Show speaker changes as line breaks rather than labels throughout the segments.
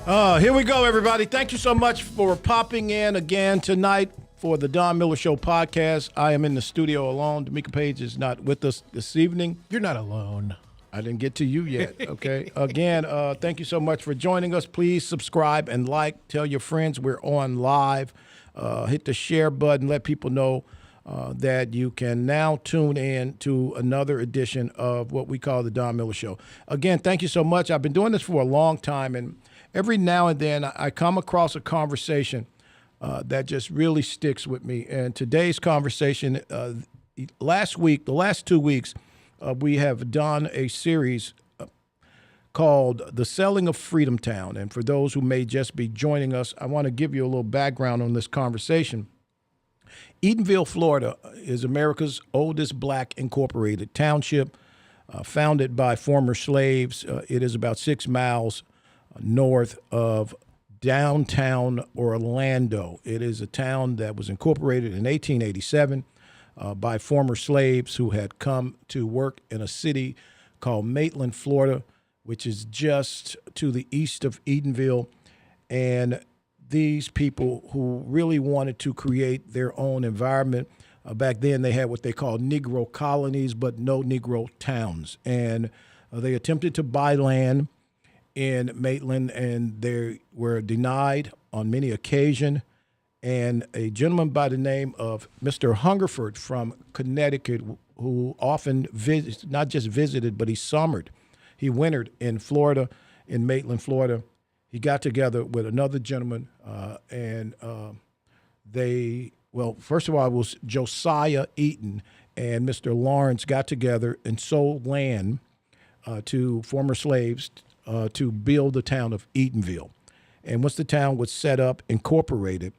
Here we go, everybody. Thank you so much for popping in again tonight for the Don Miller Show podcast. I am in the studio alone. D'Amica Page is not with us this evening.
You're not alone.
I didn't get to you yet, okay? Again, thank you so much for joining us. Please subscribe and like. Tell your friends we're on live. Hit the share button. Let people know that you can now tune in to another edition of what we call the Don Miller Show. Again, thank you so much. I've been doing this for a long time, and every now and then I come across a conversation that just really sticks with me. And today's conversation, last week, the last 2 weeks, we have done a series called The Selling of Freedom Town. And for those who may just be joining us, I want to give you a little background on this conversation. Eatonville, Florida is America's oldest black incorporated township, founded by former slaves. It is about 6 miles north of downtown Orlando. It is a town that was incorporated in 1887 by former slaves who had come to work in a city called Maitland, Florida, which is just to the east of Eatonville. And these people who really wanted to create their own environment, back then they had what they called Negro colonies, but no Negro towns. And they attempted to buy land in Maitland, and they were denied on many occasions. And a gentleman by the name of Mr. Hungerford from Connecticut, who often not just visited, but he summered. He wintered in Florida, in Maitland, Florida. He got together with another gentleman, and first of all, it was Josiah Eaton and Mr. Lawrence got together and sold land to former slaves to build the town of Eatonville. And once the town was set up, incorporated,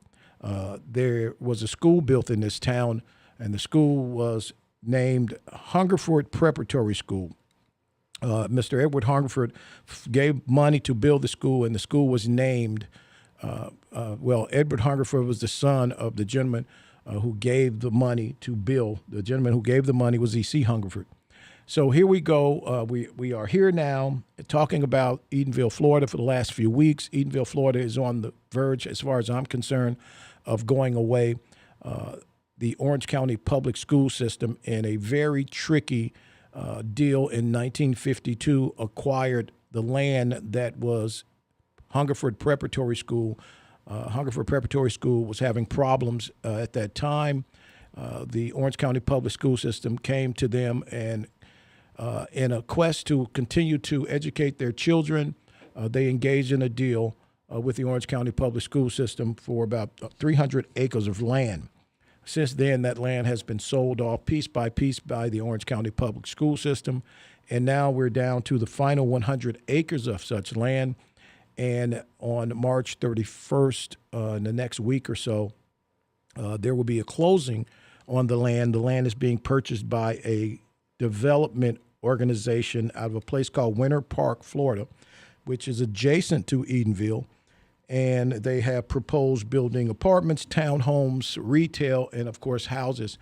there was a school built in this town, and the school was named Hungerford Preparatory School. Mr. Edward Hungerford gave money to build the school, and the school was named, Edward Hungerford was the son of the gentleman who gave the money to build. The gentleman who gave the money was E.C. Hungerford. So here we go. We are here now talking about Eatonville, Florida for the last few weeks. Eatonville, Florida is on the verge, as far as I'm concerned, of going away. The Orange County public school system, in a very tricky deal in 1952, acquired the land that was Hungerford Preparatory School. Hungerford Preparatory School was having problems at that time. The Orange County public school system came to them, and in a quest to continue to educate their children, they engaged in a deal with the Orange County public school system for about 300 acres of land. Since then, that land has been sold off piece by piece by the Orange County public school system, and now we're down to the final 100 acres of such land. And on March 31st, in the next week or so, there will be a closing on the land. The land is being purchased by a development organization out of a place called Winter Park, Florida, which is adjacent to Eatonville. And they have proposed building apartments, townhomes, retail, and, of course, houses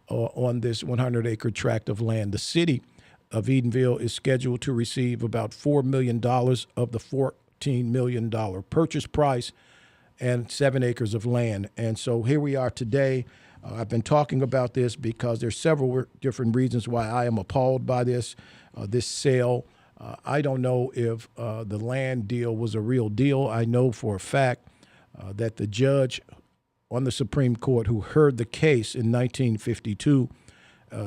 on this 100-acre tract of land. The city of Eatonville is scheduled to receive about $4 million of the $14 million purchase price and 7 acres of land. And so here we are today. I've been talking about this because there's several different reasons why I am appalled by this sale. I don't know if the land deal was a real deal. I know for a fact that the judge on the Supreme Court who heard the case in 1952,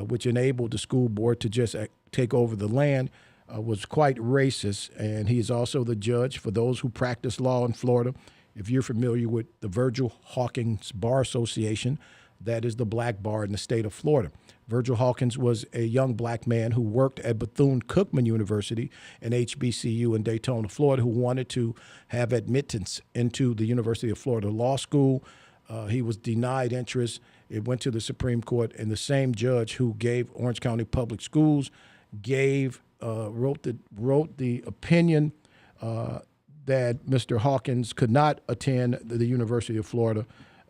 which enabled the school board to just take over the land, was quite racist. And he is also the judge for those who practice law in Florida. If you're familiar with the Virgil Hawkins Bar Association, that is the black bar in the state of Florida. Virgil Hawkins was a young black man who worked at Bethune-Cookman University and HBCU in Daytona, Florida, who wanted to have admittance into the University of Florida Law School. He was denied interest. It went to the Supreme Court, and the same judge who gave Orange County Public Schools wrote the opinion that Mr. Hawkins could not attend the University of Florida,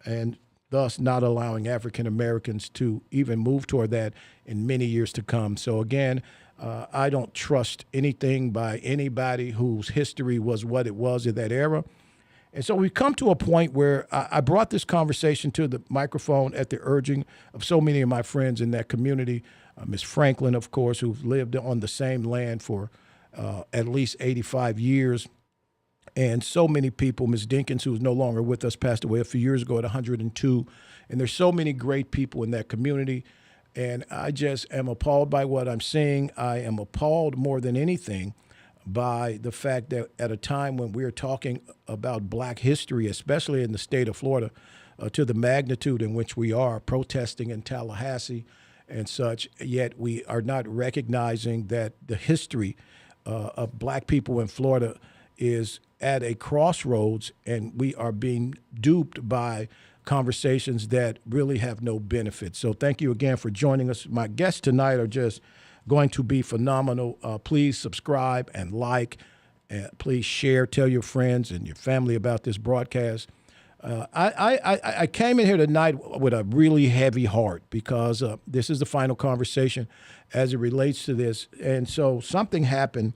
and thus not allowing African Americans to even move toward that in many years to come. So again, I don't trust anything by anybody whose history was what it was in that era. And so we've come to a point where I brought this conversation to the microphone at the urging of so many of my friends in that community. Ms. Franklin, of course, who've lived on the same land for at least 85 years. And so many people, Ms. Dinkins, who is no longer with us, passed away a few years ago at 102. And there's so many great people in that community. And I just am appalled by what I'm seeing. I am appalled more than anything by the fact that at a time when we're talking about black history, especially in the state of Florida, to the magnitude in which we are protesting in Tallahassee and such, yet we are not recognizing that the history of black people in Florida is at a crossroads, and we are being duped by conversations that really have no benefit. So thank you again for joining us. My guests tonight are just going to be phenomenal. Please subscribe and like. Please share, tell your friends and your family about this broadcast. I came in here tonight with a really heavy heart because this is the final conversation as it relates to this. And so something happened.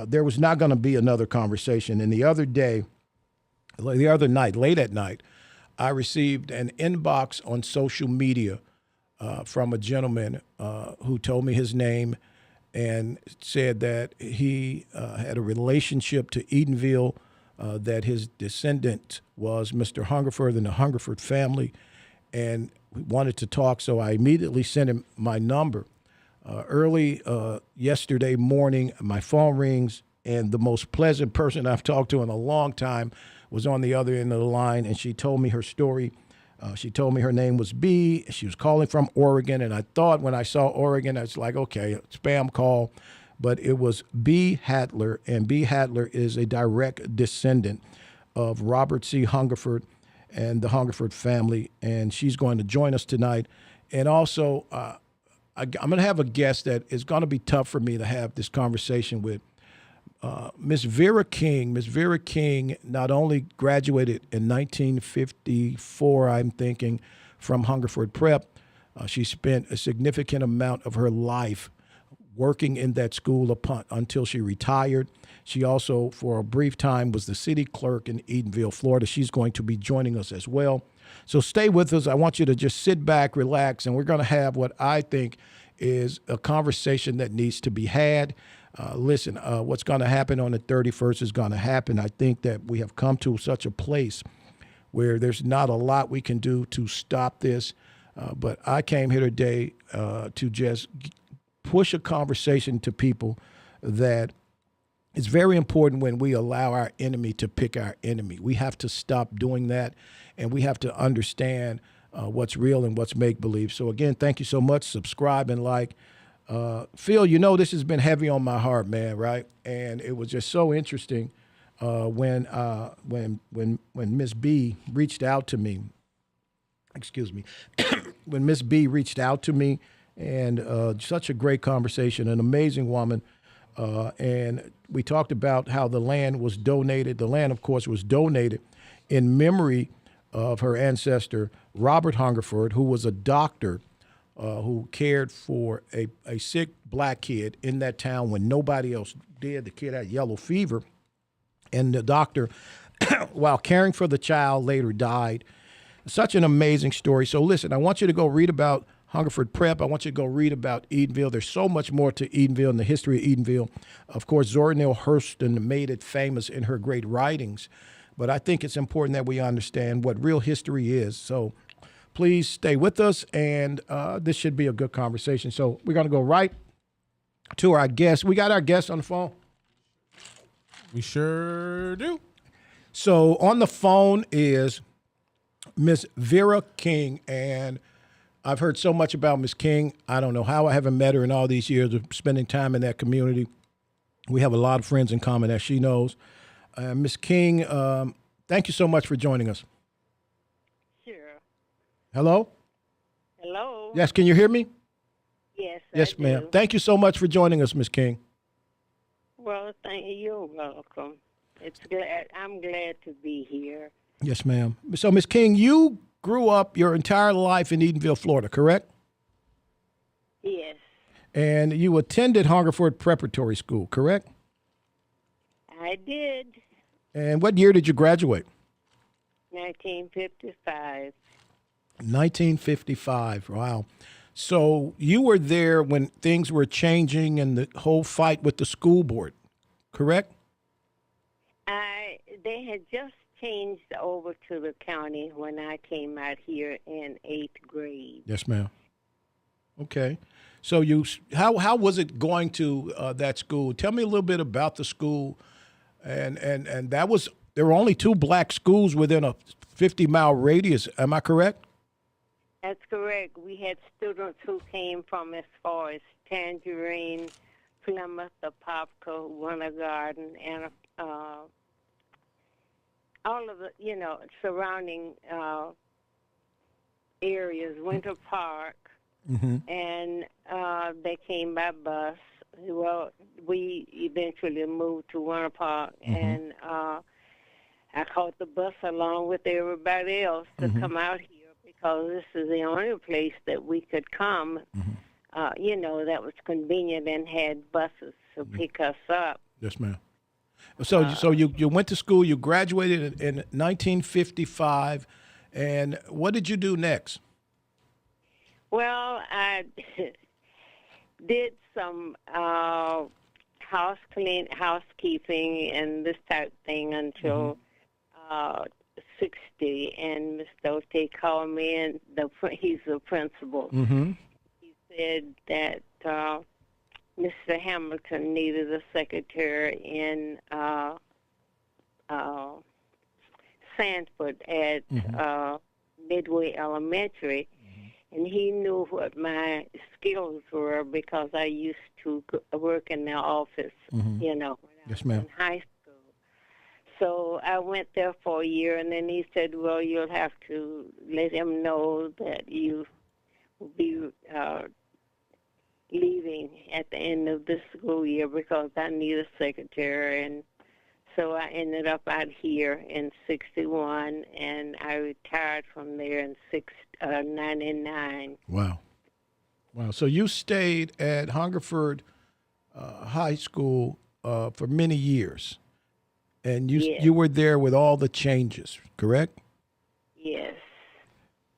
There was not going to be another conversation. And the other night, late at night, I received an inbox on social media from a gentleman who told me his name and said that he had a relationship to Eatonville, that his descendant was Mr. Hungerford and the Hungerford family, and we wanted to talk. So I immediately sent him my number. Early yesterday morning, my phone rings, and the most pleasant person I've talked to in a long time was on the other end of the line, and she told me her story. She told me her name was Bea. She was calling from Oregon, and I thought when I saw Oregon, I was like, okay, spam call. But it was Bea Hatler, and Bea Hatler is a direct descendant of Robert C. Hungerford and the Hungerford family, and she's going to join us tonight. And also, I'm going to have a guest that is going to be tough for me to have this conversation with. Miss Vera King. Miss Vera King not only graduated in 1954, I'm thinking, from Hungerford Prep. She spent a significant amount of her life working in that school until she retired. She also, for a brief time, was the city clerk in Eatonville, Florida. She's going to be joining us as well. So stay with us. I want you to just sit back, relax, and we're going to have what I think is a conversation that needs to be had. Listen, what's going to happen on the 31st is going to happen. I think that we have come to such a place where there's not a lot we can do to stop this. But I came here today to just push a conversation to people that it's very important when we allow our enemy to pick our enemy. We have to stop doing that, and we have to understand what's real and what's make-believe. So, again, thank you so much. Subscribe and like. Phil, you know this has been heavy on my heart, man, right? And it was just so interesting when Miss B reached out to me. Excuse me. When Miss B reached out to me, and such a great conversation, an amazing woman. And we talked about how the land was donated. The land, of course, was donated in memory of her ancestor, Robert Hungerford, who was a doctor who cared for a sick black kid in that town when nobody else did. The kid had yellow fever. And the doctor, while caring for the child, later died. Such an amazing story. So listen, I want you to go read about Hungerford Prep. I want you to go read about Eatonville. There's so much more to Eatonville and the history of Eatonville. Of course, Zora Neale Hurston made it famous in her great writings. But I think it's important that we understand what real history is. So please stay with us, and this should be a good conversation. So we're going to go right to our guest. We got our guest on the phone.
We sure do.
So on the phone is Miss Vera King, and I've heard so much about Miss King. I don't know how I haven't met her in all these years of spending time in that community. We have a lot of friends in common, as she knows. Miss King, thank you so much for joining us.
Sure.
Hello?
Hello?
Yes, can you hear me?
Yes,
Yes,
I
ma'am.
do.
Thank you so much for joining us, Miss King.
Well, thank you. You're welcome. I'm glad to be here.
Yes, ma'am. So, Miss King, you grew up your entire life in Eatonville, Florida, correct?
Yes.
And you attended Hungerford Preparatory School, correct?
I did.
And what year did you graduate?
1955.
1955. Wow. So you were there when things were changing and the whole fight with the school board, correct?
They had just changed over to the county when I came out here in 8th grade.
Yes, ma'am. Okay. So how was it going to that school? Tell me a little bit about the school, and there were only 2 black schools within a 50-mile radius. Am I correct?
That's correct. We had students who came from as far as Tangerine, Plymouth, Apopka, Winter Garden, and all of the surrounding areas, Winter Park.
Mm-hmm.
And they came by bus. Well, we eventually moved to Winter Park, and I caught the bus along with everybody else to come out here because this is the only place that we could come, that was convenient and had buses to pick us up.
Yes, ma'am. So you went to school, you graduated in 1955, and what did you do next?
Well, I did some housekeeping and this type thing until 60, and Mr. Ote called me, and he's the principal.
Mm-hmm.
He said that Mr. Hamilton needed a secretary in Sanford at Midway Elementary. And he knew what my skills were because I used to work in their office, when I was in high school. So I went there for a year, and then he said, well, you'll have to let him know that you will be leaving at the end of this school year because I need a secretary. And so I ended up out here in 61, and I retired from there in 99.
Wow. So you stayed at Hungerford High School for many years, and you were there with all the changes, correct?
Yes.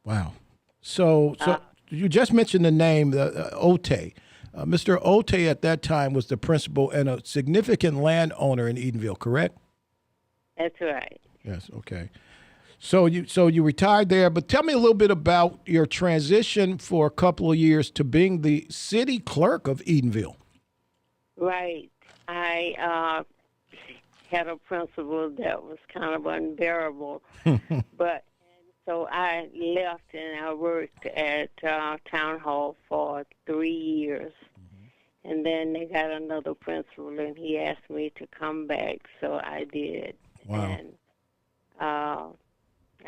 Wow. So you just mentioned the name Ote. Mr. Ote at that time was the principal and a significant landowner in Eatonville, correct?
That's right.
Yes. Okay. So you retired there, but tell me a little bit about your transition for a couple of years to being the city clerk of Eatonville.
Right. I had a principal that was kind of unbearable, so I left and I worked at Town Hall for 3 years. And then they got another principal, and he asked me to come back, so I did.
Wow.
And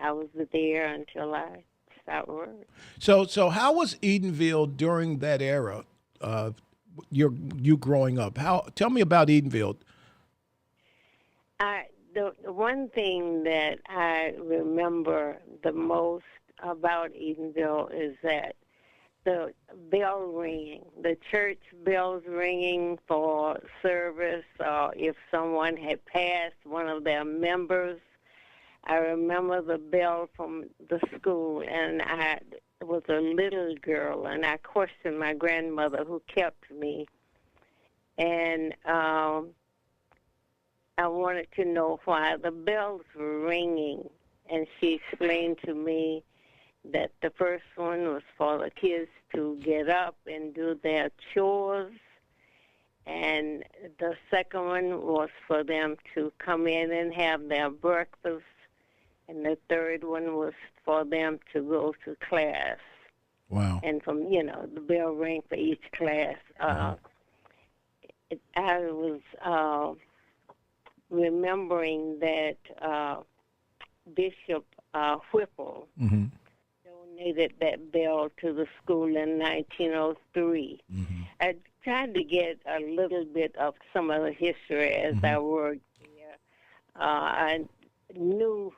I was there until I stopped work.
So how was Eatonville during that era? You growing up? Tell me about Eatonville.
The one thing that I remember the most about Eatonville is that the bell ringing, the church bells ringing for service, or if someone had passed, one of their members. I remember the bell from the school, and I was a little girl, and I questioned my grandmother who kept me. And I wanted to know why the bells were ringing, and she explained to me that the first one was for the kids to get up and do their chores, and the second one was for them to come in and have their breakfast, and the third one was for them to go to class.
Wow.
And from, the bell rang for each class. I was remembering that Bishop Whipple donated that bell to the school in 1903. I tried to get a little bit of some of the history as I worked there. I knew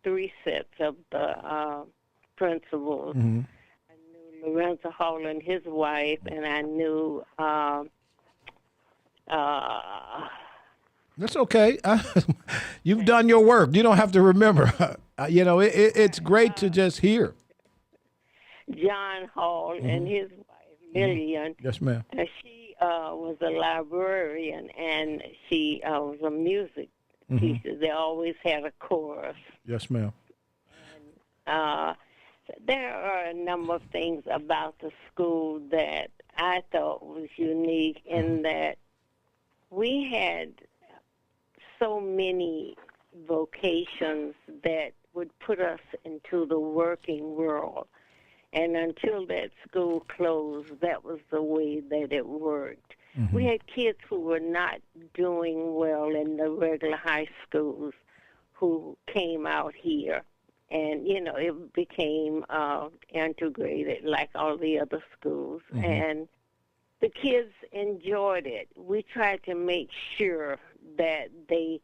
3 sets of the principals. I knew Lorenzo Hall and his wife, and I knew
That's okay. You've done your work. You don't have to remember. It's great to just hear.
John Hall and his wife, Lillian.
Yes, ma'am.
She was a librarian, and she was a music teacher. They always had a chorus.
Yes, ma'am.
There are a number of things about the school that I thought was unique in that we had so many vocations that would put us into the working world. And until that school closed, that was the way that it worked. We had kids who were not doing well in the regular high schools who came out here. And, it became integrated like all the other schools. And the kids enjoyed it. We tried to make sure that they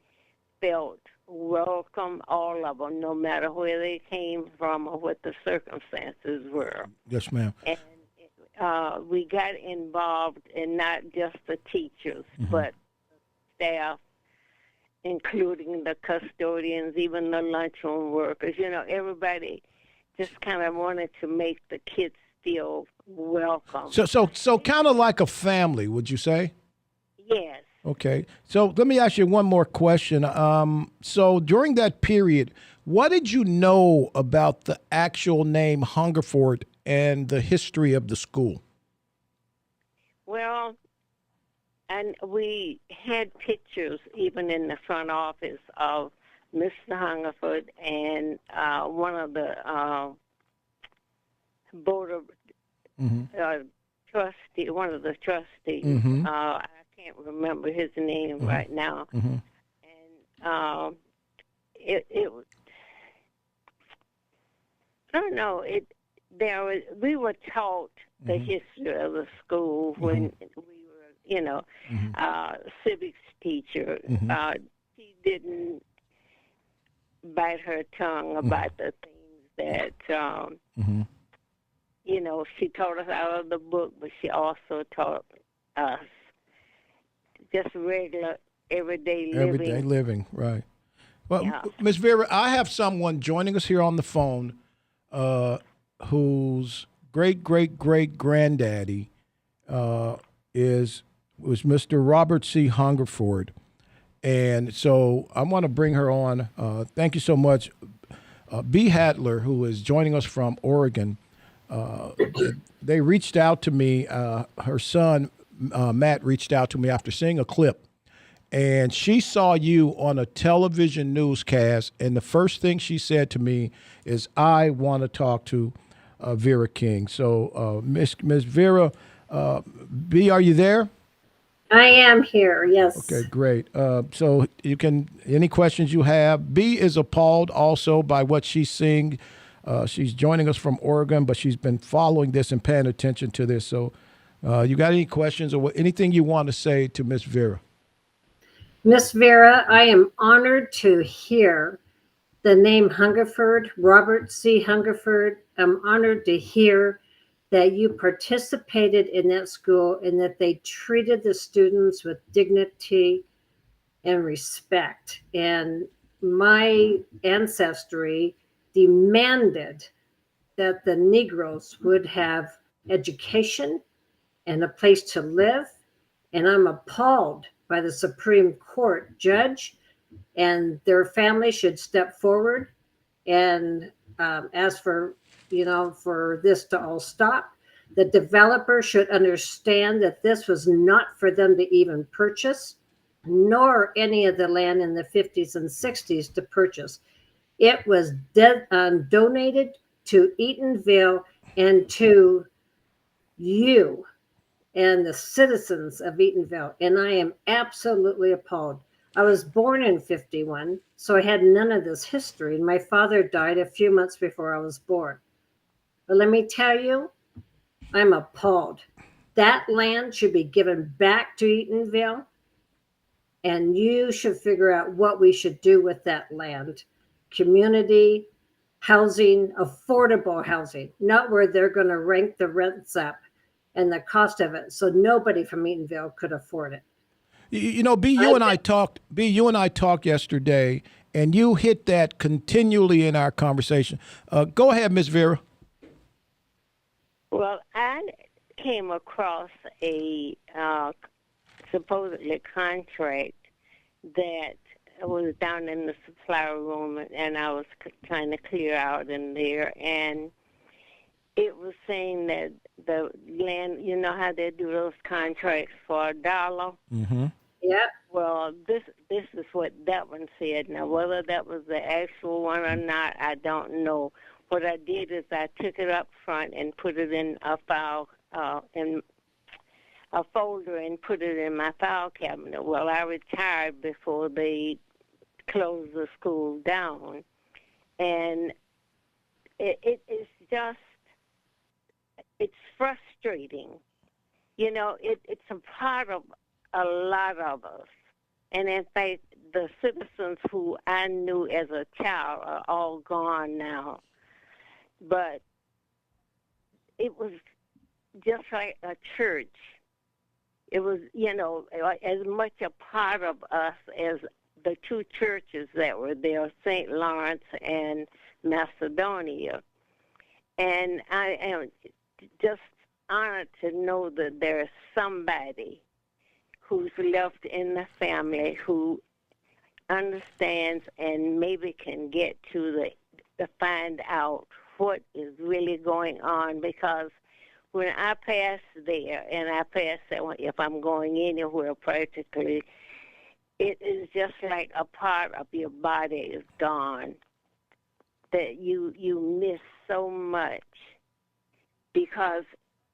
felt welcome, all of them, no matter where they came from or what the circumstances were.
Yes, ma'am.
And we got involved in not just the teachers, but staff, including the custodians, even the lunchroom workers. Everybody just kind of wanted to make the kids feel welcome.
So kind of like a family, would you say?
Yes.
Okay. So let me ask you one more question. So during that period, what did you know about the actual name Hungerford and the history of the school?
Well, and we had pictures even in the front office of Mr. Hungerford and one of the board of trustee, one of the trustees. I can't remember his name right now. And it was, I don't know. We were taught the history of the school when we were, civics teacher. She didn't bite her tongue about the things that, she taught us out of the book, but she also taught us just regular, everyday living.
Everyday living, right. Well,
Yeah.
Ms. Vera, I have someone joining us here on the phone whose great-great-great-granddaddy was Mr. Robert C. Hungerford. And so I want to bring her on. Thank you so much. Bea Hatler, who is joining us from Oregon, they reached out to me. Her son, Matt, reached out to me after seeing a clip. And she saw you on a television newscast. And the first thing she said to me is, I want to talk to Vera King. So, Miss Vera, Bea, are you there?
I am here, yes.
Okay, great. So you can, any questions you have. Bea is appalled also by what she's seeing. She's joining us from Oregon, but she's been following this and paying attention to this. So you got any questions or anything you want to say to Miss Vera?
Miss Vera, I am honored to hear the name Hungerford, Robert C. Hungerford. I'm honored to hear that you participated in that school and that they treated the students with dignity and respect. And my ancestry demanded that the Negroes would have education and a place to live. And I'm appalled by the Supreme Court judge, and their family should step forward and ask for, for this to all stop. The developer should understand that this was not for them to even purchase, nor any of the land in the 50s and 60s to purchase. It was donated to Eatonville and to you and the citizens of Eatonville, and I am absolutely appalled. I was born in 51, so I had none of this history, and my father died a few months before I was born. But let me tell you, I'm appalled. That land should be given back to Eatonville, and you should figure out what we should do with that land. Community, housing, affordable housing, not where they're going to rank the rents up and the cost of it. So nobody from Eatonville could afford it.
You know, B, you and I talked. B, you and I talked yesterday, and you hit that continually in our conversation. Go ahead, Miss Vera.
Well, I came across a supposedly contract that was down in the supply room, and I was trying to clear out in there, and it was saying that the land, you know how they do those contracts for $1?
Mm-hmm.
Yeah.
Well, this is what that one said. Now, whether that was the actual one or not, I don't know. What I did is I took it up front and put it in a file, in a folder, and put it in my file cabinet. Well, I retired before they closed the school down, and it is just, it's frustrating. You know, it's a part of a lot of us. And in fact, the citizens who I knew as a child are all gone now. But it was just like a church. It was, you know, as much a part of us as the two churches that were there, St. Lawrence and Macedonia. And I am just honored to know that there is somebody who's left in the family who understands and maybe can get to find out what is really going on. Because when I pass there, and I pass that one, if I'm going anywhere practically, it is just like a part of your body is gone, that you miss so much, because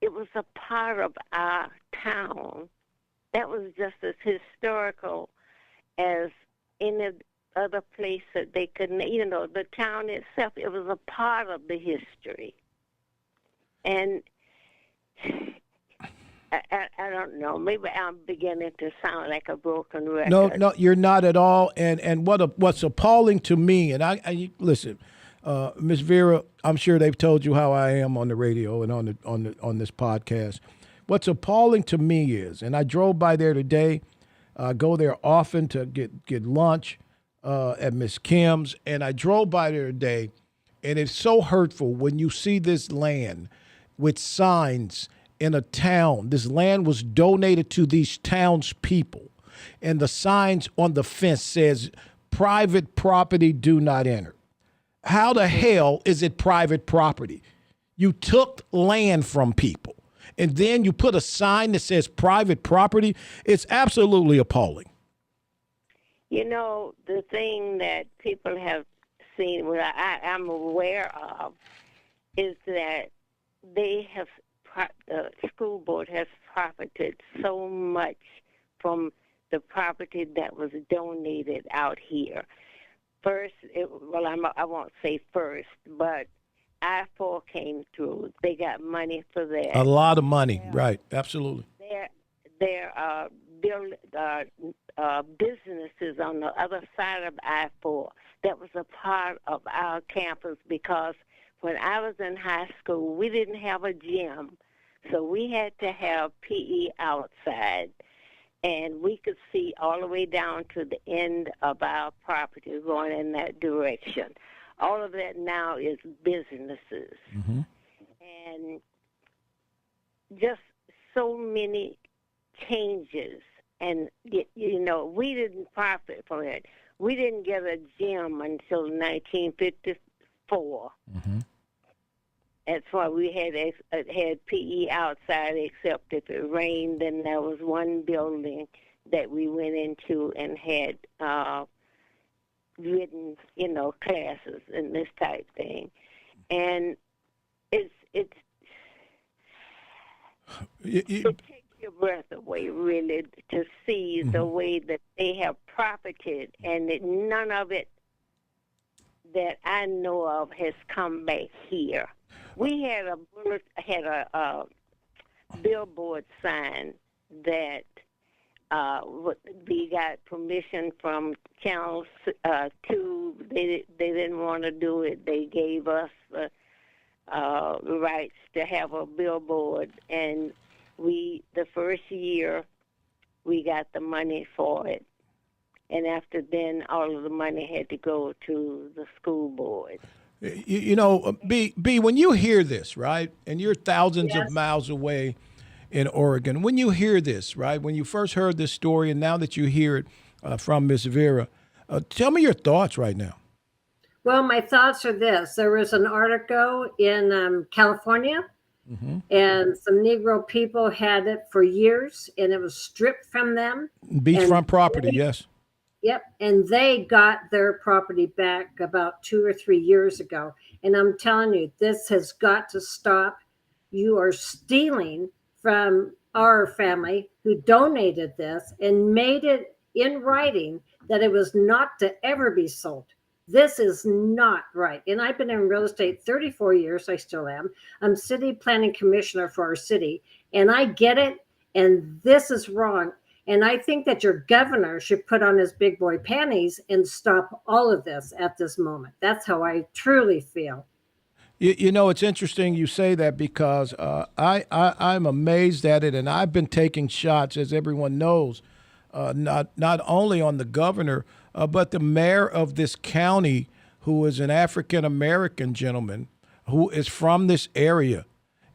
it was a part of our town that was just as historical as any other place that they could, you know, the town itself, it was a part of the history. And I don't know, maybe I'm beginning to sound like a broken record.
No, you're not at all. And what's appalling to me, and I listen, Miss Vera, I'm sure they've told you how I am on the radio and on this podcast. What's appalling to me is, and I drove by there today, go there often to get lunch at Miss Kim's, and I drove by there today, and it's so hurtful when you see this land with signs in a town. This land was donated to these townspeople, and the signs on the fence says, "Private property, do not enter." How the hell is it private property? You took land from people, and then you put a sign that says private property. It's absolutely appalling.
You know, the thing that people have seen, what I'm aware of, is that they have, the school board has profited so much from the property that was donated out here. First, I won't say first, but I-4 came through. They got money for that.
A lot of money, right? Absolutely.
There are businesses on the other side of I-4 that was a part of our campus, because when I was in high school, we didn't have a gym, so we had to have PE outside, and we could see all the way down to the end of our property going in that direction. All of that now is businesses.
Mm-hmm.
And just so many changes. And, you know, we didn't profit from it. We didn't get a gym until 1954.
Mm-hmm.
That's why we had PE outside, except if it rained. Then there was one building that we went into and had written, you know, classes and this type thing. And it takes your breath away, really, to see the way that they have profited, and that none of it that I know of has come back here. We had a billboard sign that we got permission from Channel 2 they didn't want to do it. They gave us the rights to have a billboard, and the first year we got the money for it, and after then all of the money had to go to the school board.
B, when you hear this, right, and you're thousands
Yes.
of miles away in Oregon, when you hear this, right, when you first heard this story, and now that you hear it from Miss Vera, tell me your thoughts right now.
Well, my thoughts are this. There was an article in California, and some Negro people had it for years, and it was stripped from them.
Beachfront
And
property, yes.
Yep, and they got their property back about 2 or 3 years ago. And I'm telling you, this has got to stop. You are stealing from our family who donated this and made it in writing that it was not to ever be sold. This is not right. And I've been in real estate 34 years. I still am. I'm city planning commissioner for our city, and I get it. And this is wrong. And I think that your governor should put on his big boy panties and stop all of this at this moment. That's how I truly feel.
It's interesting you say that, because I'm amazed at it, and I've been taking shots, as everyone knows, not only on the governor, but the mayor of this county, who is an African-American gentleman who is from this area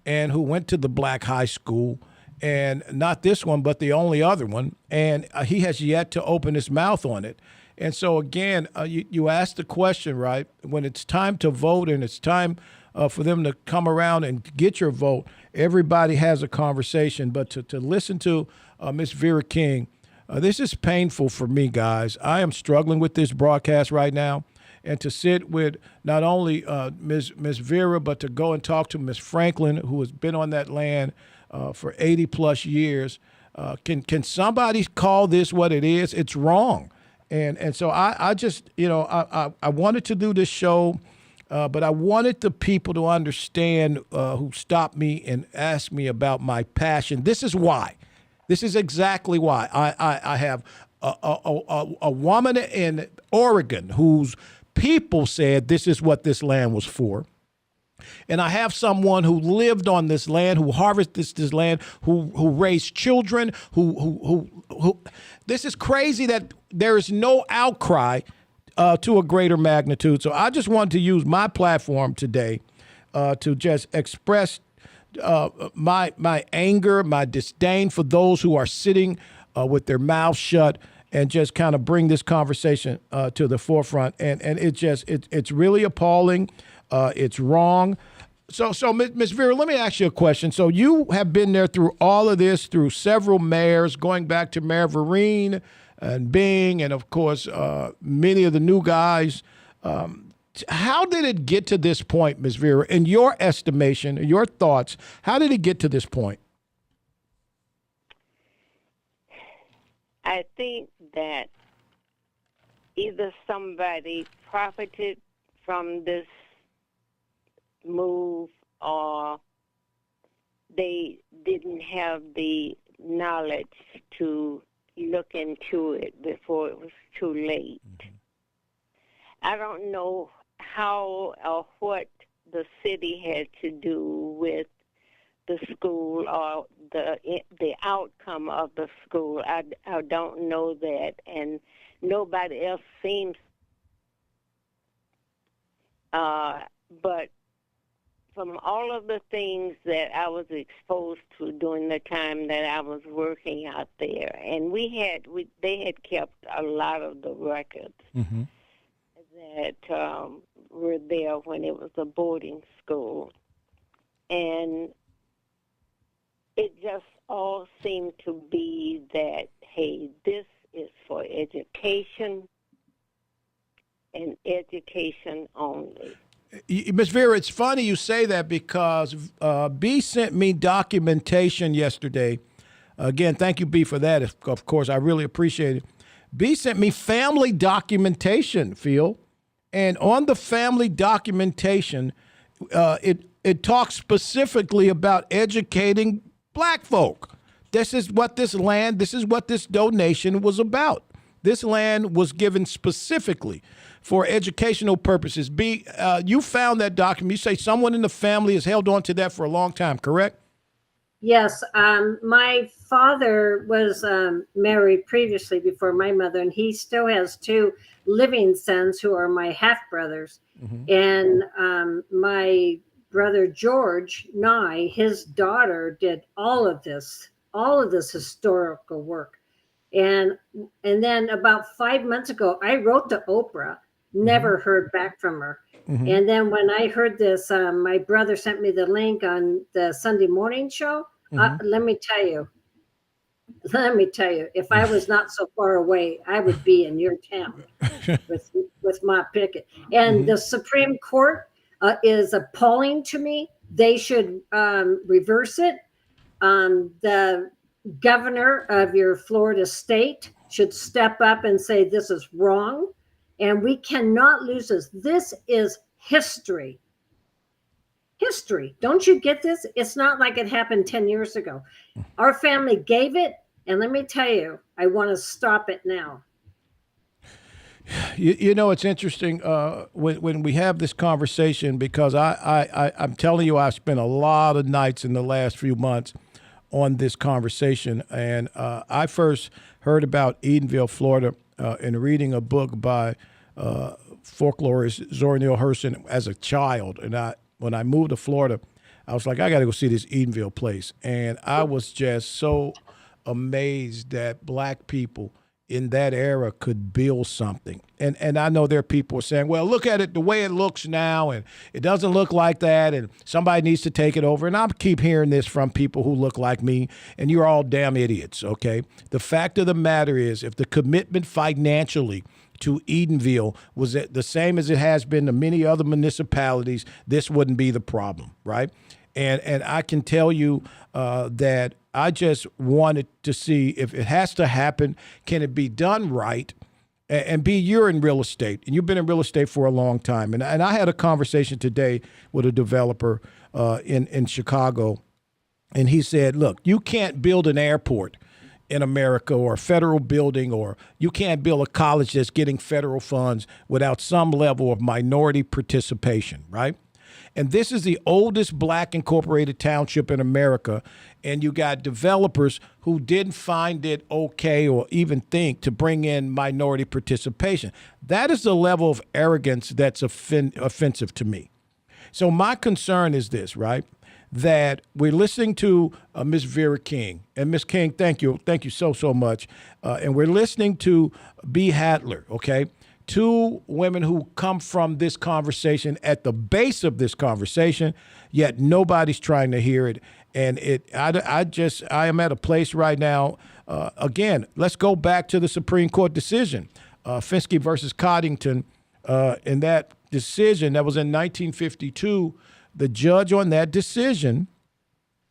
and who went to the black high school, and not this one, but the only other one, and he has yet to open his mouth on it. And so, again, you ask the question, right, when it's time to vote and it's time for them to come around and get your vote, everybody has a conversation. But to listen to Miss Vera King, this is painful for me, guys. I am struggling with this broadcast right now. And to sit with not only Ms. Vera, but to go and talk to Ms. Franklin, who has been on that land for 80 plus years. Can somebody call this what it is? It's wrong. And so I just, I wanted to do this show, but I wanted the people to understand who stopped me and asked me about my passion. This is why. This is exactly why. I have a woman in Oregon whose people said this is what this land was for. And I have someone who lived on this land, who harvested this land, who raised children, who. This is crazy that there is no outcry to a greater magnitude. So I just wanted to use my platform today to just express my anger, my disdain for those who are sitting with their mouths shut, and just kind of bring this conversation to the forefront. And it's really appalling. It's wrong. So Ms. Vera, let me ask you a question. So you have been there through all of this, through several mayors, going back to Mayor Vereen and Bing, and of course, many of the new guys. How did it get to this point, Ms. Vera? In your estimation, your thoughts, how did it get to this point?
I think that either somebody profited from this move, or they didn't have the knowledge to look into it before it was too late. Mm-hmm. I don't know how or what the city had to do with the school or the outcome of the school. I don't know that, and nobody else seems. But from all of the things that I was exposed to during the time that I was working out there, and they had kept a lot of the records mm-hmm. that were there when it was a boarding school, and it just all seemed to be that, hey, this is for education and education only.
Ms. Vera, it's funny you say that, because B sent me documentation yesterday. Again, thank you, B, for that. Of course, I really appreciate it. B sent me family documentation, Phil. And on the family documentation, it talks specifically about educating black folk. This is what this land, this is what this donation was about. This land was given specifically for educational purposes. You found that document. You say someone in the family has held on to that for a long time, correct?
Yes, my father was married previously before my mother, and he still has two living sons who are my half brothers. And my brother George Nye, his daughter, did all of this historical work. And then about 5 months ago, I wrote to Oprah, never heard back from her. And then when I heard this, my brother sent me the link on the Sunday morning show. Let me tell you, if I was not so far away, I would be in your town with my picket. And the Supreme Court is appalling to me. They should reverse it. The governor of your Florida state should step up and say this is wrong, and we cannot lose this. This is history. History. Don't you get this? It's not like it happened 10 years ago. Our family gave it, and let me tell you, I want to stop it now.
You know, it's interesting when we have this conversation, because I'm telling you, I've spent a lot of nights in the last few months on this conversation. And I first heard about Eatonville, Florida, in reading a book by folklorist Zora Neale Hurston as a child. And when I moved to Florida, I was like, I got to go see this Eatonville place. And I was just so amazed that black people in that era could build something. And I know there are people saying, well, look at it the way it looks now, and it doesn't look like that, and somebody needs to take it over. And I keep hearing this from people who look like me, and you're all damn idiots, okay? The fact of the matter is, if the commitment financially to Eatonville was the same as it has been to many other municipalities, this wouldn't be the problem, right? And I can tell you that I just wanted to see if it has to happen, can it be done right? And B, you're in real estate, and you've been in real estate for a long time. And I had a conversation today with a developer in Chicago, and he said, look, you can't build an airport in America or a federal building, or you can't build a college that's getting federal funds without some level of minority participation, right? And this is the oldest black incorporated township in America. And you got developers who didn't find it okay or even think to bring in minority participation. That is the level of arrogance that's offensive to me. So my concern is this, right? That we're listening to Ms. Vera King. And Ms. King, thank you so much. And we're listening to Bea Hatler, okay? Two women who come from this conversation at the base of this conversation, yet nobody's trying to hear it. And I am at a place right now. Again, let's go back to the Supreme Court decision, Fiske versus Coddington. In that decision, that was in 1952, the judge on that decision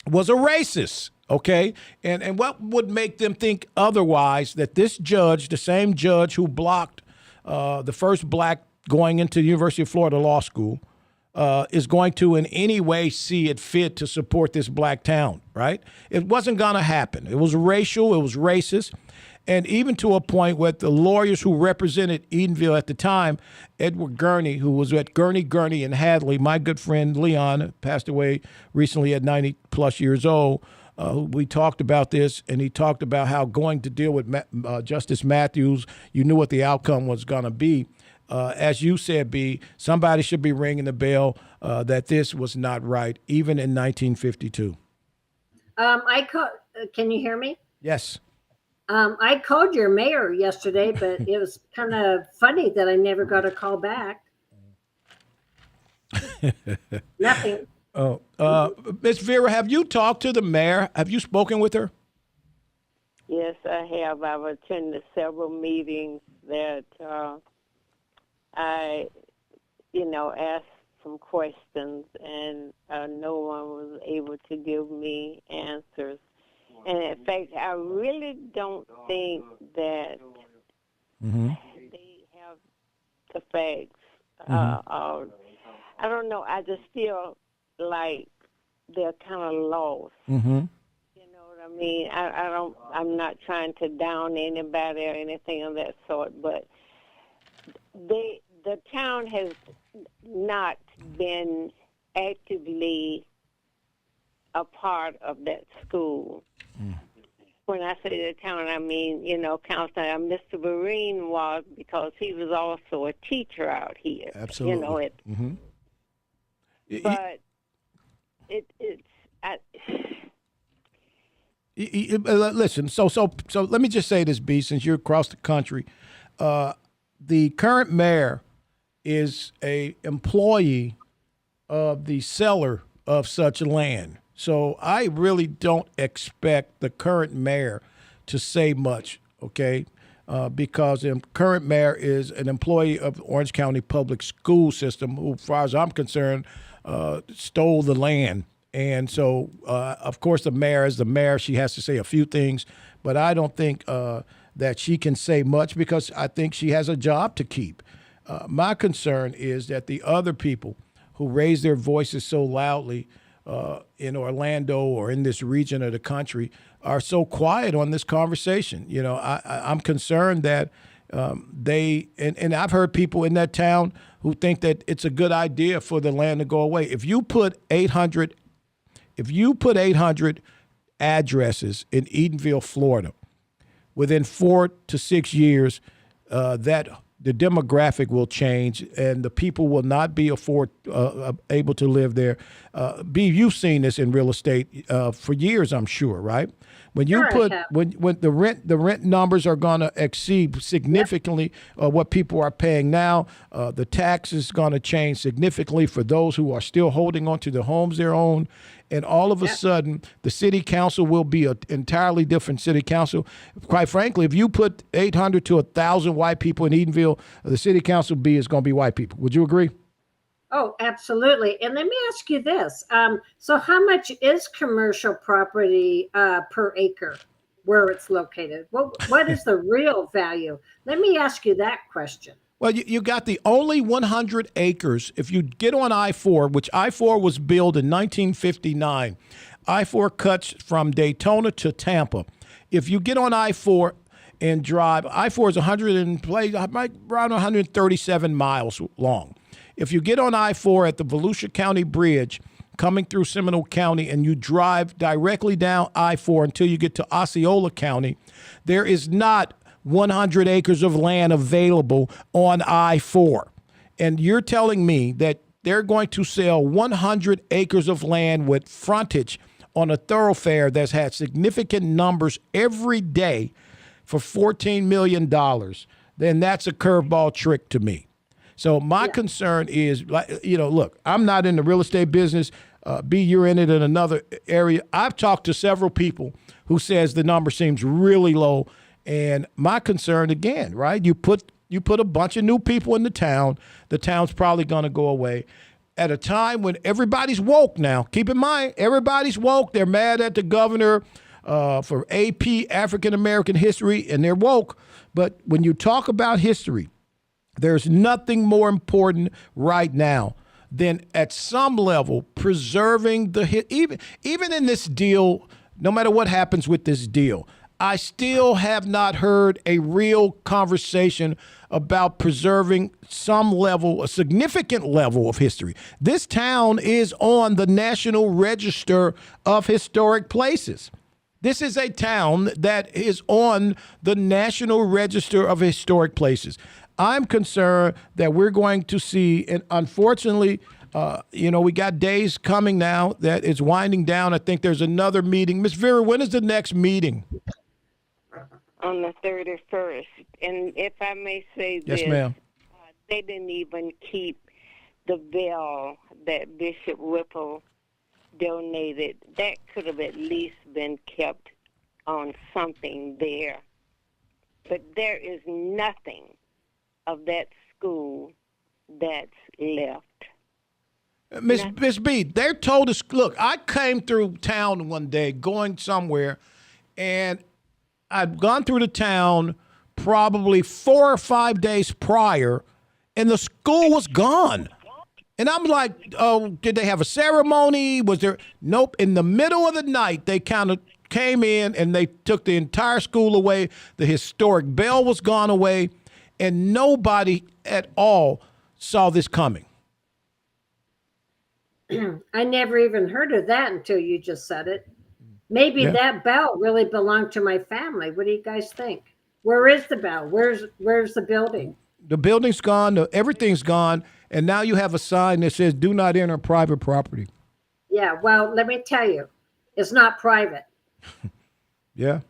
was a racist. Okay, and what would make them think otherwise? That this judge, the same judge who blocked the first black going into the University of Florida Law School, is going to in any way see it fit to support this black town, right? It wasn't going to happen. It was racial. It was racist. And even to a point where the lawyers who represented Eatonville at the time, Edward Gurney, who was at Gurney and Hadley, my good friend Leon, passed away recently at 90 plus years old. We talked about this, and he talked about how going to deal with Justice Matthews, you knew what the outcome was going to be. As you said, B, somebody should be ringing the bell that this was not right, even in 1952.
Can you hear me?
Yes.
I called your mayor yesterday, but it was kind of funny that I never got a call back. Nothing.
Oh, Ms. Vera, have you talked to the mayor? Have you spoken with her?
Yes, I have. I've attended several meetings that I, asked some questions, and no one was able to give me answers. And in fact, I really don't think that they have the facts. I don't know. I just feel like they're kind of lost. You know what I mean, I don't. I'm not trying to down anybody or anything of that sort, but the town has not been actively a part of that school. When I say the town, I mean, Counselor Mr. Vereen was, because he was also a teacher out here.
Absolutely.
But
listen, so let me just say this, B, since you're across the country. The current mayor is a employee of the seller of such land. So I really don't expect the current mayor to say much, okay? Because the current mayor is an employee of the Orange County Public School System who, as far as I'm concerned, stole the land. And so, of course, the mayor is the mayor. She has to say a few things, but I don't think that she can say much because I think she has a job to keep. My concern is that the other people who raise their voices so loudly in Orlando or in this region of the country are so quiet on this conversation. I'm concerned that and I've heard people in that town who think that it's a good idea for the land to go away. If you put 800 addresses in Eatonville, Florida, within 4 to 6 years, that the demographic will change and the people will not be able to live there. B, you've seen this in real estate for years, I'm sure, right? When you when the rent numbers are going to exceed significantly what people are paying now, the tax is going to change significantly for those who are still holding on to the homes they own. And all of a sudden, the city council will be an entirely different city council. Quite frankly, if you put 800 to 1,000 white people in Eatonville, the city council is going to be white people. Would you agree?
Oh, absolutely. And let me ask you this. So how much is commercial property per acre where it's located? What is the real value? Let me ask you that question.
Well, you got the only 100 acres. If you get on I-4, which I-4 was built in 1959, I-4 cuts from Daytona to Tampa. If you get on I-4 and drive, I-4 is around 137 miles long. If you get on I-4 at the Volusia County Bridge, coming through Seminole County, and you drive directly down I-4 until you get to Osceola County, there is not 100 acres of land available on I-4. And you're telling me that they're going to sell 100 acres of land with frontage on a thoroughfare that's had significant numbers every day for $14 million, then that's a curveball trick to me. So my concern is, look, I'm not in the real estate business. B, you're in it in another area. I've talked to several people who says the number seems really low. And my concern, again, right, you put a bunch of new people in the town's probably going to go away at a time when everybody's woke now. Keep in mind, everybody's woke. They're mad at the governor for AP, African American history, and they're woke. But when you talk about history, there's nothing more important right now than at some level preserving even in this deal, no matter what happens with this deal. I still have not heard a real conversation about preserving a significant level of history. This town is on the National Register of Historic Places. This is a town that is on the National Register of Historic Places. I'm concerned that we're going to see, and unfortunately, we got days coming now that it's winding down. I think there's another meeting. Ms. Vera, when is the next meeting?
On the 31st. And if I may say this,
yes, ma'am.
They didn't even keep the bell that Bishop Whipple donated. That could have at least been kept on something there. But there is nothing of that school that's left.
Miss B, they told us, look, I came through town one day going somewhere, and I'd gone through the town probably 4 or 5 days prior, and the school was gone. And I'm like, oh, did they have a ceremony? Was there? Nope. In the middle of the night, they kind of came in and they took the entire school away. The historic bell was gone away, and nobody at all saw this coming.
I never even heard of that until you just said it. Maybe that bell really belonged to my family. What do you guys think? Where is the bell? Where's the building?
The building's gone. Everything's gone. And now you have a sign that says, do not enter private property.
Yeah, well, let me tell you, it's not private.
Yeah.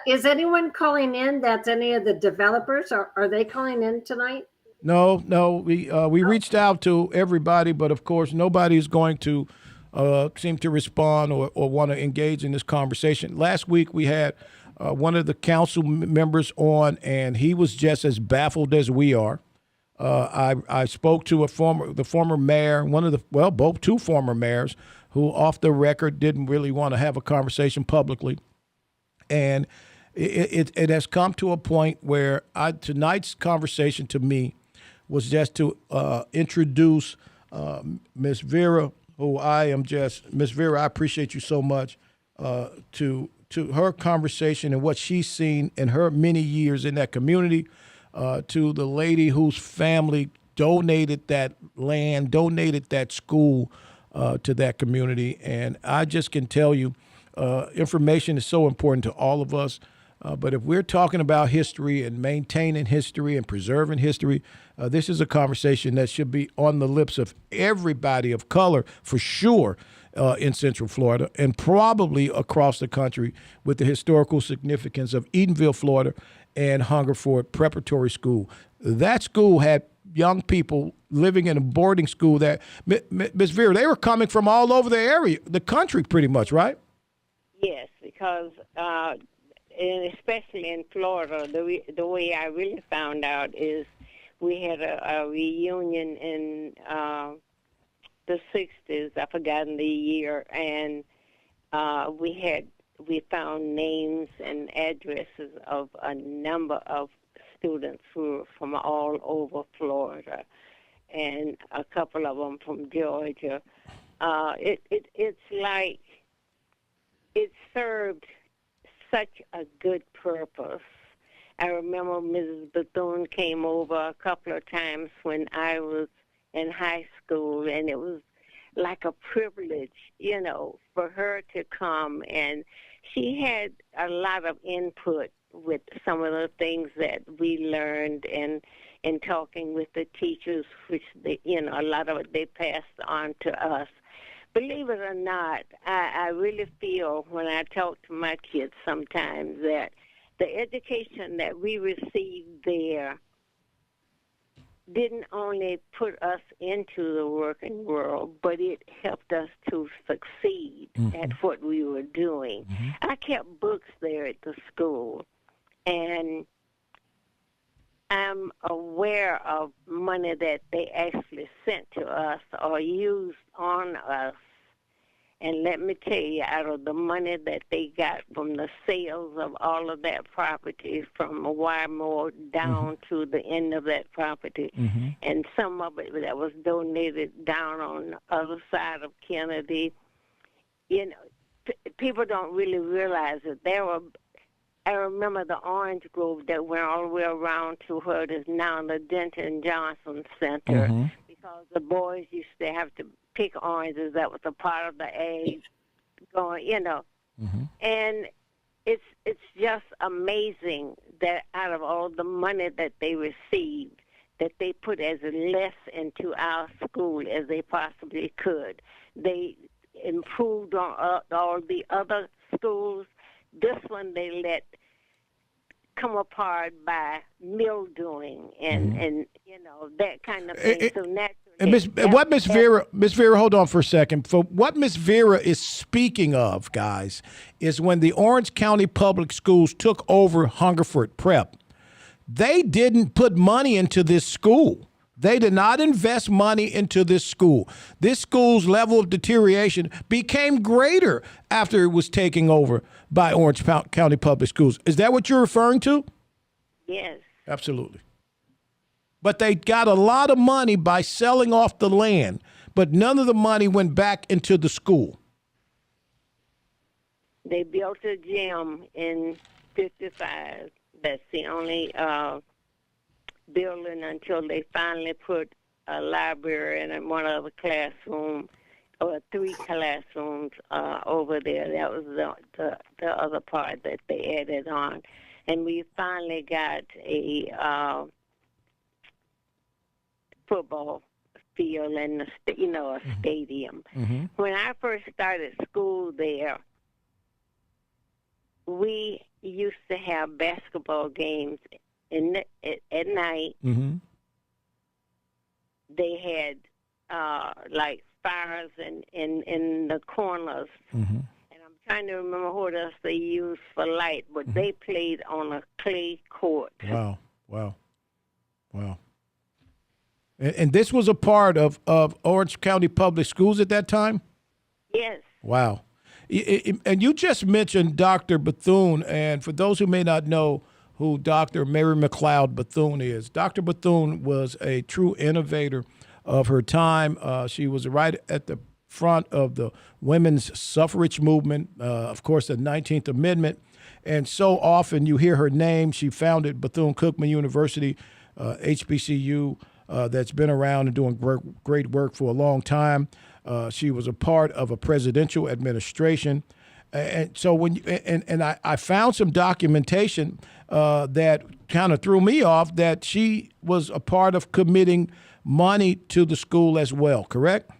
Is anyone calling in? That's any of the developers? Are they calling in tonight?
No. We reached out to everybody, but of course, nobody's going to seem to respond or want to engage in this conversation. Last week, we had one of the council members on, and he was just as baffled as we are. I spoke to the former mayor, two former mayors, who off the record didn't really want to have a conversation publicly. And it has come to a point where tonight's conversation to me was just to introduce Miss Vera, who Miss Vera, I appreciate you so much, to her conversation and what she's seen in her many years in that community, to the lady whose family donated that land, donated that school to that community. And I just can tell you, information is so important to all of us. But if we're talking about history and maintaining history and preserving history, this is a conversation that should be on the lips of everybody of color, for sure, in Central Florida and probably across the country, with the historical significance of Eatonville, Florida, and Hungerford Preparatory School. That school had young people living in a boarding school that, Ms. Vera, they were coming from all over the area, the country pretty much, right?
Yes, because and especially in Florida, the way I really found out is we had a reunion in the 60s. I've forgotten the year, and we found names and addresses of a number of students who were from all over Florida, and a couple of them from Georgia. It's like it served such a good purpose. I remember Mrs. Bethune came over a couple of times when I was in high school, and it was like a privilege, for her to come. And she had a lot of input with some of the things that we learned and in talking with the teachers, which a lot of it they passed on to us. Believe it or not, I really feel when I talk to my kids sometimes that the education that we received there didn't only put us into the working world, but it helped us to succeed at what we were doing. I kept books there at the school, and I'm aware of money that they actually sent to us or used on us. And let me tell you, out of the money that they got from the sales of all of that property, from Wymore down to the end of that property, and some of it that was donated down on the other side of Kennedy, people don't really realize that there were. I remember the orange grove that went all the way around to where it is now the Denton Johnson Center, because the boys used to have to pick oranges. That was a part of the age going, And it's just amazing that out of all the money that they received, that they put as less into our school as they possibly could. They improved on all the other schools. This one they let come apart by mildewing and that kind of thing. So naturally,
Miss Vera, hold on for a second. For what Miss Vera is speaking of, guys, is when the Orange County Public Schools took over Hungerford Prep, they didn't put money into this school. They did not invest money into this school. This school's level of deterioration became greater after it was taken over by Orange County Public Schools. Is that what you're referring to?
Yes.
Absolutely. But they got a lot of money by selling off the land, but none of the money went back into the school.
They built a gym in '55. That's the only building until they finally put a library and one other classroom, or 3 classrooms over there. That was the other part that they added on. And we finally got a football field and, a stadium.
Mm-hmm.
When I first started school there, we used to have basketball games at night.
Mm-hmm.
They had like fires in the corners.
Mm-hmm.
And I'm trying to remember what else they used for light, but they played on a clay court.
Wow. And this was a part of Orange County Public Schools at that time?
Yes.
Wow. And you just mentioned Dr. Bethune, and for those who may not know who Dr. Mary McLeod Bethune is, Dr. Bethune was a true innovator of her time. She was right at the front of the women's suffrage movement, of course, the 19th Amendment. And so often you hear her name. She founded Bethune-Cookman University, HBCU, that's been around and doing great work for a long time. She was a part of a presidential administration. And so I found some documentation that kind of threw me off, that she was a part of committing money to the school as well, correct?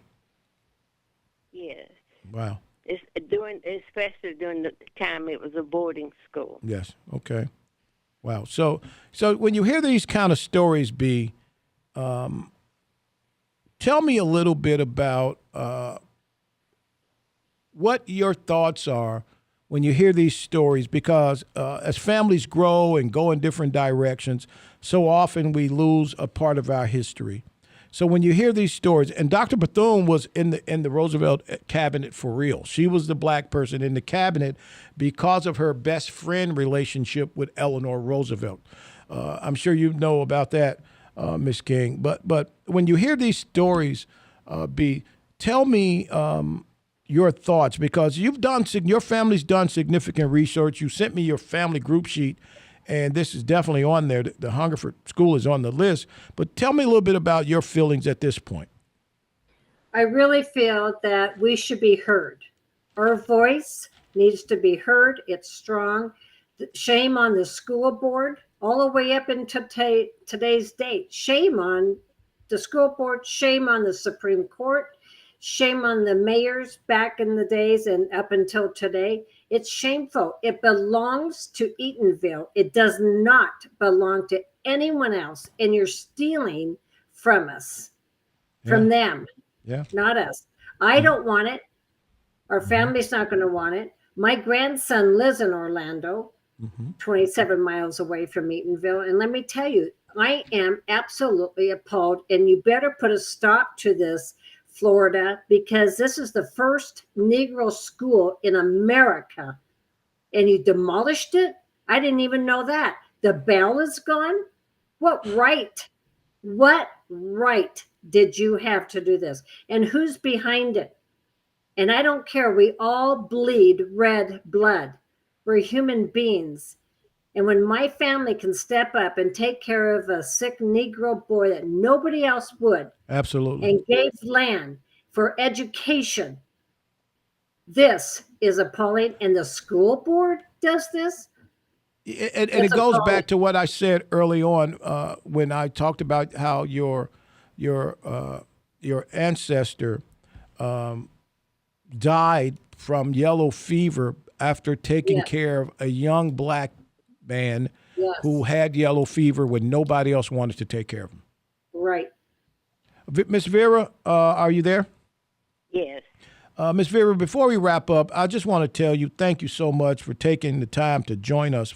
Yes.
Wow.
Especially during the time it was a boarding school.
Yes. Okay. Wow. So when you hear these kind of stories, Bea, tell me a little bit about what your thoughts are when you hear these stories, because as families grow and go in different directions, so often we lose a part of our history. So when you hear these stories, and Dr. Bethune was in the Roosevelt cabinet for real. She was the black person in the cabinet because of her best friend relationship with Eleanor Roosevelt. I'm sure you know about that, Ms. King. But when you hear these stories, Bea, tell me your thoughts, because your family's done significant research. You sent me your family group sheet, and this is definitely on there. The Hungerford School is on the list. But tell me a little bit about your feelings at this point.
I really feel that we should be heard. Our voice needs to be heard. It's strong. Shame on the school board all the way up into today's date. Shame on the school board. Shame on the Supreme Court. Shame on the mayors back in the days and up until today. It's shameful. It belongs to Eatonville. It does not belong to anyone else. And you're stealing from us, from them, not us. I don't want it. Our family's not going to want it. My grandson lives in Orlando, 27 miles away from Eatonville. And let me tell you, I am absolutely appalled. And you better put a stop to this, Florida, because this is the first Negro school in America, and you demolished it. I didn't even know that. The bell is gone. What right did you have to do this? And who's behind it? And I don't care. We all bleed red blood. We're human beings. And when my family can step up and take care of a sick Negro boy that nobody else would,
absolutely,
and gave land for education, this is appalling. And the school board does this?
And it goes back to what I said early on when I talked about how your ancestor died from yellow fever after taking care of a young black man who had yellow fever when nobody else wanted to take care of him.
Right.
Miss Vera, are you there?
Yes.
Miss Vera, before we wrap up, I just want to tell you thank you so much for taking the time to join us.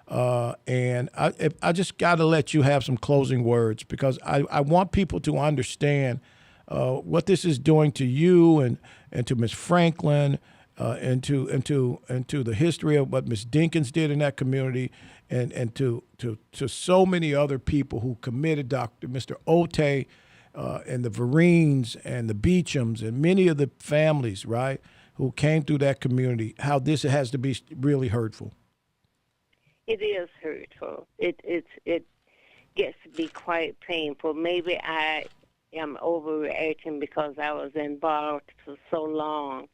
And I just got to let you have some closing words, because I want people to understand what this is doing to you and to Miss Franklin, and to the history of what Miss Dinkins did in that community, and to so many other people who committed, Mr. Ote, and the Verines and the Beechams and many of the families, right, who came through that community, how this has to be really hurtful.
It is hurtful. It gets to be quite painful. Maybe I am overreacting because I was involved for so long.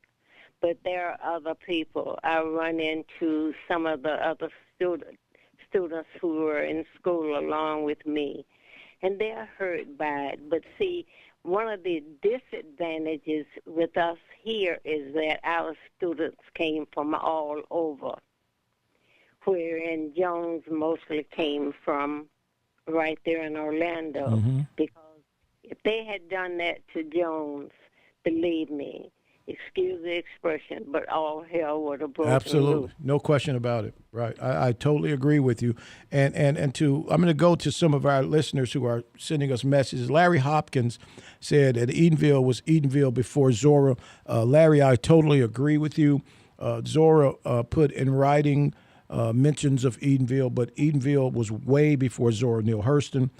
But there are other people. I run into some of the other students who were in school along with me, and they're hurt by it. But see, one of the disadvantages with us here is that our students came from all over, wherein Jones mostly came from right there in Orlando. Because if they had done that to Jones, believe me, excuse the expression, but all hell would have broken
Absolutely.
loose.
No question about it. Right. I totally agree with you. And I'm going to go to some of our listeners who are sending us messages. Larry Hopkins said that Eatonville was Eatonville before Zora. Larry, I totally agree with you. Zora put in writing mentions of Eatonville, but Eatonville was way before Zora Neale Hurston.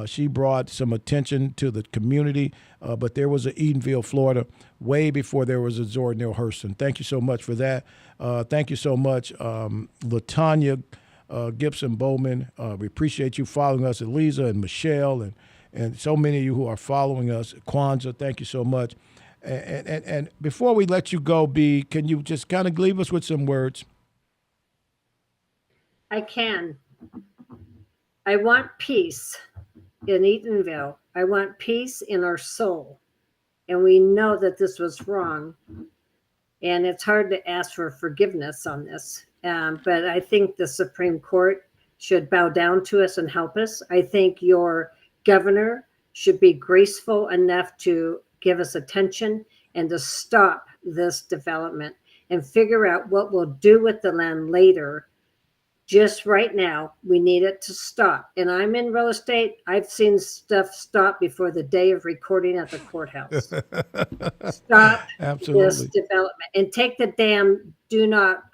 She brought some attention to the community, but there was an Eatonville, Florida, way before there was a Zora Neale Hurston. Thank you so much for that. Thank you so much, LaTanya Gibson Bowman. We appreciate you following us, Eliza and Michelle, and so many of you who are following us. Kwanzaa, thank you so much. And before we let you go, Bea, can you just kind of leave us with some words?
I can. I want peace in Eatonville. I want peace in our soul. And we know that this was wrong. And it's hard to ask for forgiveness on this. But I think the Supreme Court should bow down to us and help us. I think your governor should be graceful enough to give us attention and to stop this development and figure out what we'll do with the land later. Just right now, we need it to stop. And I'm in real estate. I've seen stuff stop before the day of recording at the courthouse. Stop this development and take the damn do not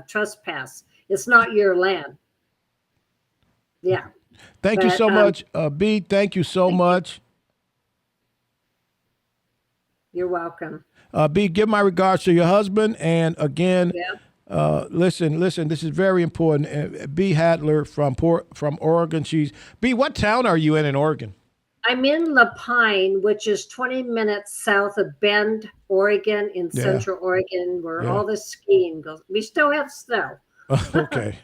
trespass. It's not your land. Yeah.
Thank you so much, Bea. Thank you so much.
You're welcome.
Bea, give my regards to your husband. And again, listen, this is very important. Bea Hatler from Oregon. Bea, what town are you in Oregon?
I'm in La Pine, which is 20 minutes south of Bend, Oregon, in Central Oregon, where all the skiing goes. We still have snow.
Okay.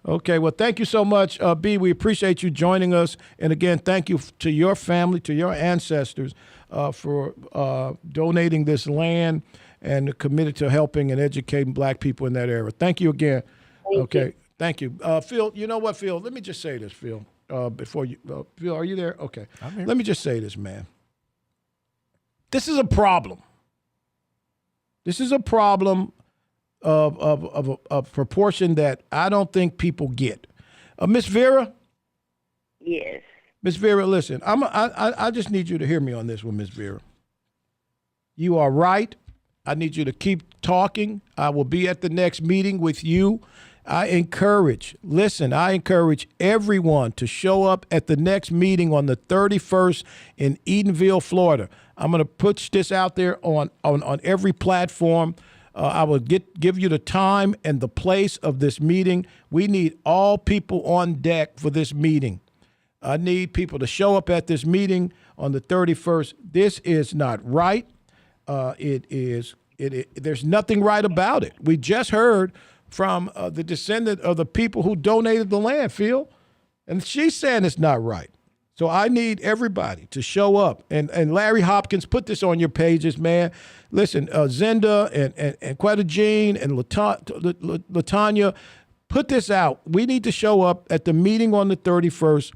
Okay. Well, thank you so much, Bea. We appreciate you joining us. And again, thank you to your family, to your ancestors for donating this land and committed to helping and educating Black people in that area. Thank you again.
Thank you.
Thank you. Phil, you know what, Phil? Let me just say this, Phil, before you, Phil, are you there? Okay.
I'm here.
Let me just say this, man. This is a problem. This is a problem of a proportion that I don't think people get. Miss Vera?
Yes.
Miss Vera, listen, I just need you to hear me on this one, Miss Vera. You are right. I need you to keep talking. I will be at the next meeting with you. I encourage everyone to show up at the next meeting on the 31st in Eatonville, Florida. I'm going to put this out there on every platform. I will give you the time and the place of this meeting. We need all people on deck for this meeting. I need people to show up at this meeting on the 31st. This is not right. There's nothing right about it. We just heard from the descendant of the people who donated the land, Phil, and she's saying it's not right. So I need everybody to show up. And Larry Hopkins, put this on your pages, man. Listen, Zenda and Quetta Jean and LaTanya, put this out. We need to show up at the meeting on the 31st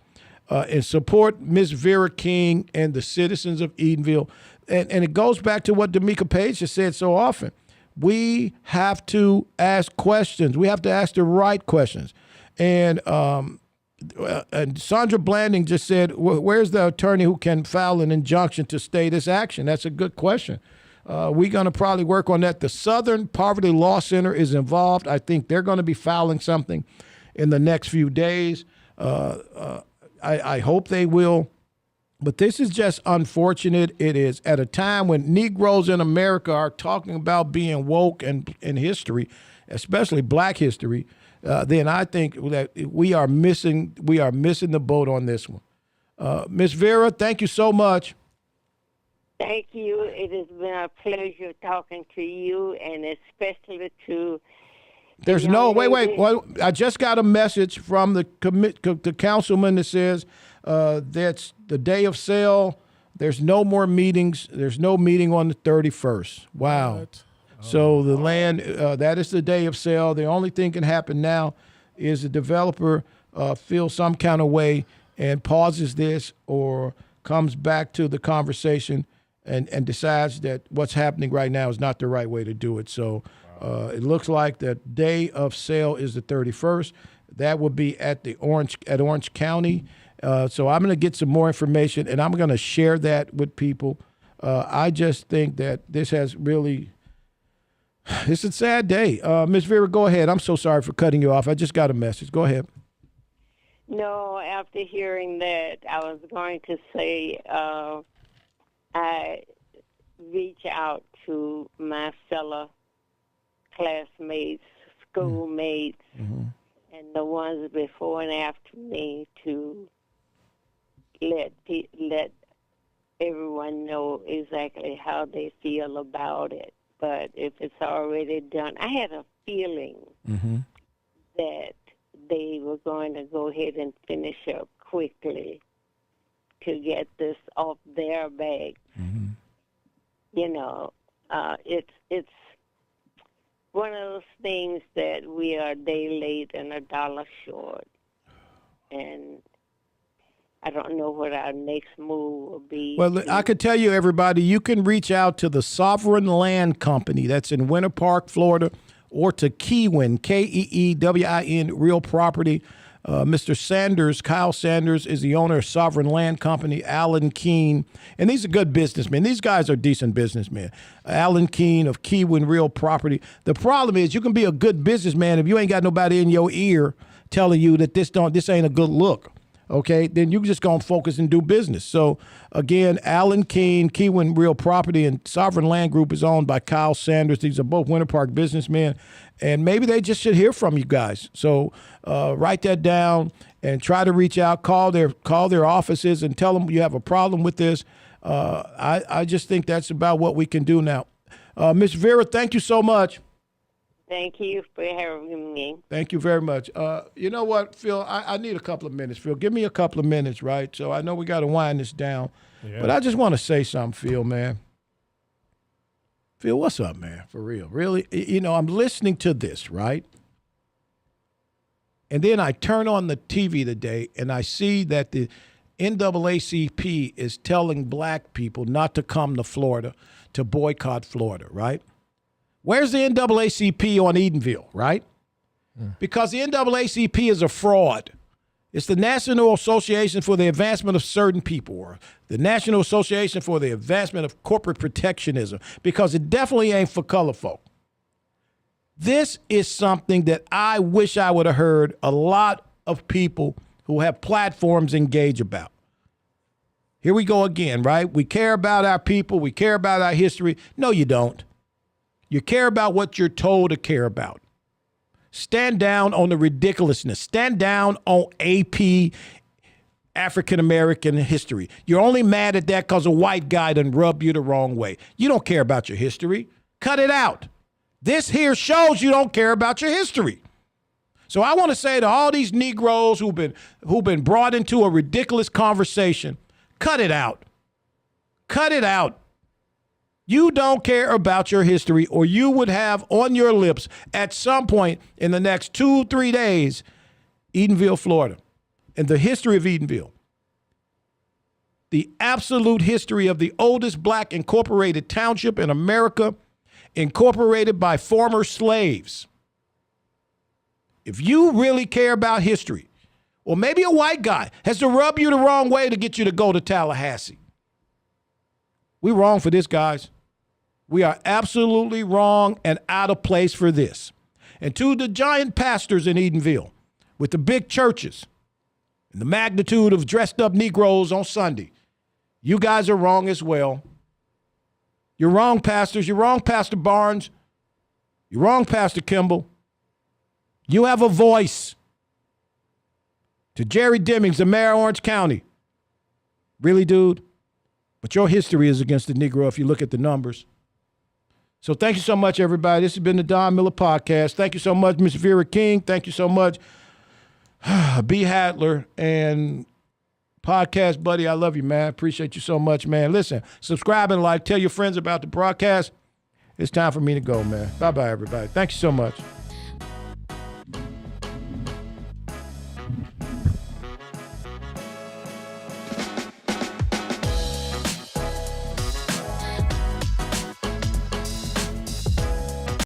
and support Ms. Vera King and the citizens of Eatonville. And it goes back to what D'Amica Page has said so often. We have to ask questions. We have to ask the right questions. And Sandra Blanding just said, where's the attorney who can file an injunction to stay this action? That's a good question. We're going to probably work on that. The Southern Poverty Law Center is involved. I think they're going to be filing something in the next few days. I hope they will But this is just unfortunate. It is at a time when Negroes in America are talking about being woke and in history, especially Black history. Then I think that we are missing the boat on this one. Miss Vera, thank you so much.
Thank you. It has been a pleasure talking to you, and especially to.
There's no wait. Well, I just got a message from the councilman that says that's the day of sale. There's no more meetings. There's no meeting on the 31st. Wow.
What?
So the land, that is the day of sale. The only thing can happen now is the developer feels some kind of way and pauses this or comes back to the conversation and decides that what's happening right now is not the right way to do it. So it looks like the day of sale is the 31st. That will be at Orange County. So I'm going to get some more information, and I'm going to share that with people. I just think that this has really – it's a sad day. Ms. Vera, go ahead. I'm so sorry for cutting you off. I just got a message. Go ahead.
No, after hearing that, I was going to say I reach out to my fellow classmates, schoolmates, and the ones before and after me to let everyone know exactly how they feel about it. But if it's already done, I had a feeling that they were going to go ahead and finish up quickly to get this off their back. You know, it's one of those things that we are a day late and a dollar short. And I don't know what our next move will be.
Well, I could tell you, everybody, you can reach out to the Sovereign Land Company that's in Winter Park, Florida, or to Keewin, Keewin, Real Property. Mr. Sanders, Kyle Sanders, is the owner of Sovereign Land Company, Alan Keene. And these are good businessmen. These guys are decent businessmen. Alan Keene of Keewin Real Property. The problem is you can be a good businessman if you ain't got nobody in your ear telling you that this ain't a good look. Okay, then you just gonna focus and do business. So again, Alan Keene, Keewin Real Property, and Sovereign Land Group is owned by Kyle Sanders. These are both Winter Park businessmen, and maybe they just should hear from you guys. So write that down and try to reach out. Call their offices and tell them you have a problem with this. I just think that's about what we can do now. Ms. Vera, thank you so much.
Thank you for having me.
Thank you very much. You know what, Phil? I need a couple of minutes, Phil. Give me a couple of minutes, right? So I know we got to wind this down. Yeah. But I just want to say something, Phil, man. Phil, what's up, man? For real. Really? You know, I'm listening to this, right? And then I turn on the TV today, and I see that the NAACP is telling black people not to come to Florida, to boycott Florida, right? Where's the NAACP on Eatonville, right? Because the NAACP is a fraud. It's the National Association for the Advancement of Certain People, or the National Association for the Advancement of Corporate Protectionism, because it definitely ain't for color folk. This is something that I wish I would have heard a lot of people who have platforms engage about. Here we go again, right? We care about our people. We care about our history. No, you don't. You care about what you're told to care about. Stand down on the ridiculousness. Stand down on AP African-American history. You're only mad at that because a white guy done rubbed you the wrong way. You don't care about your history. Cut it out. This here shows you don't care about your history. So I want to say to all these Negroes who've been brought into a ridiculous conversation, cut it out. Cut it out. You don't care about your history, or you would have on your lips at some point in the next 2-3 days, Eatonville, Florida, and the history of Eatonville. The absolute history of the oldest black incorporated township in America, incorporated by former slaves. If you really care about history, or maybe a white guy has to rub you the wrong way to get you to go to Tallahassee. We're wrong for this, guys. We are absolutely wrong and out of place for this. And to the giant pastors in Eatonville with the big churches and the magnitude of dressed up Negroes on Sunday, You guys are wrong as well. You're wrong, pastors. You're wrong, Pastor Barnes. You're wrong, Pastor Kimball. You have a voice. To Jerry Demings, the mayor of Orange County. Really, dude? But your history is against the Negro if you look at the numbers. So thank you so much, everybody. This has been the Don Miller Podcast. Thank you so much, Miss Vera King. Thank you so much, Bea Hatler, and podcast buddy. I love you, man. Appreciate you so much, man. Listen, subscribe and like. Tell your friends about the broadcast. It's time for me to go, man. Bye-bye, everybody. Thank you so much.